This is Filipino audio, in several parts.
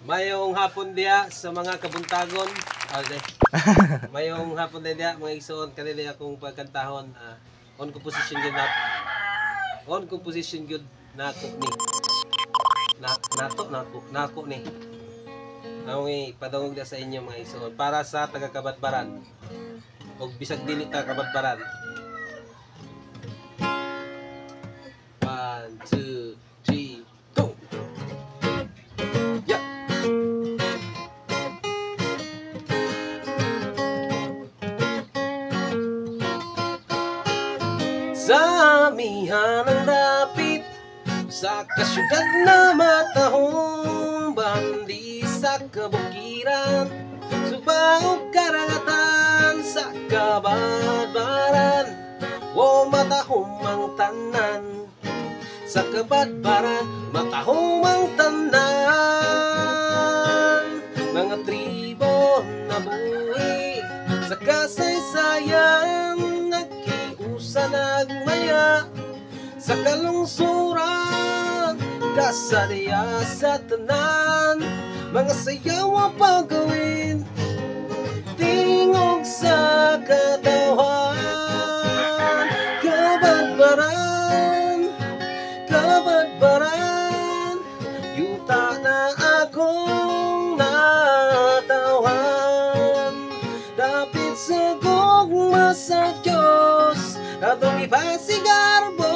Mayong hapon diya sa mga kabuntagon. Okay. Mayong hapon diya mga igsoon kanila akong pagkantahon. On composition good na. On composition good na ako ni. Nako ni. Naway padungog na sa inyo mga igsoon para sa taga-Kabadbaran. Og bisag dili ta Kabadbaran. 1 2 3 go. Yeah. Sa amihan ang dapit sa kasyudad na matahong bandi sa kabukiran subaog karagatan sa Kabadbaran o matahong ang tanan sa Kabadbaran matahong ang tanan mga tribo na buhi sa kasaysayan sa nagmaya sa kalungsuran kasadya sa tanan mga sayaw ang pagawin tingog sa katawan Kabadbaran yuta na akong natawan dapit sa gugma sa Diyos atong ipasigarbo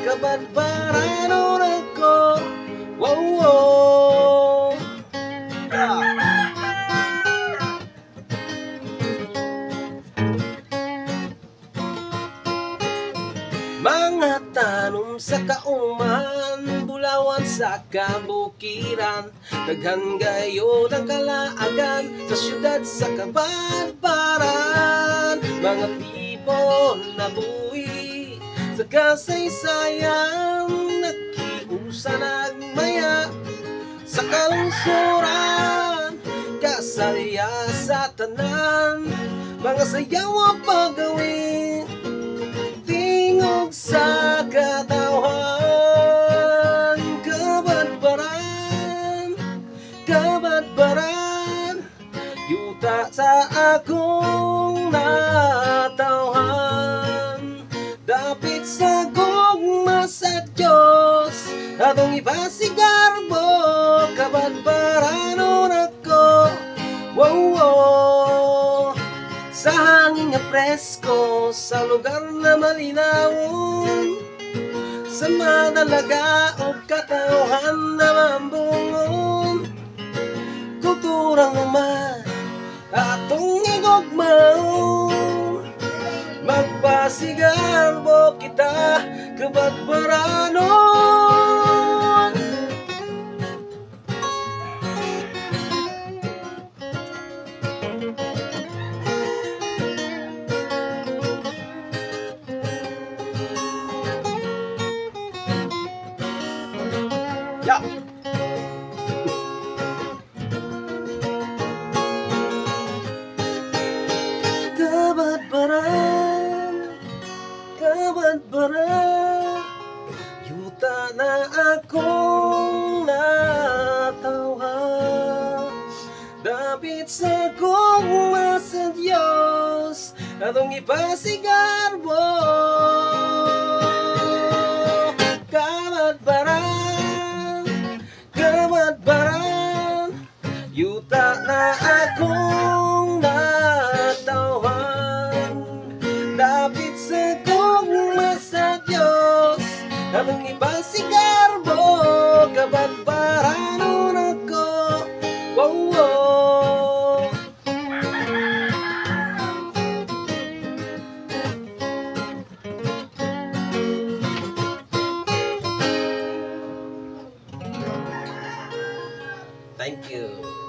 Kabadbaran urat ko. Wow. Mga tanom sa kauman bulawan sa kabukiran daghan gayo ng kalaagan sa syudad sa Kabadbaran mga na buhi sa kasaysayan nakiusa nagmaya sa kalungsuran kasadya sa tanan mga sayaw ang pagawin tingog sa katawan Kabadbaran yuta sa akong natawhan dapit sa gugma sa Diyos atong ipasigarbo Kabadbaran urat ko. Wow. Sa hangin nga presko sa lugar na malinawon sa madalaga o katawhan na mambungon kulturang naman atong igugmaon magpasigarbo kita Kabadbaranon. Yeah. Kabadbaran yuta na akong natawhan dapit sa gugma sa Diyos atong ipasigarbo Kabadbaran yuta na akong natawhan dapit sa gugma sa Diyos atong ipasigarbo Kabadbaran urat ko. Wow. Thank you.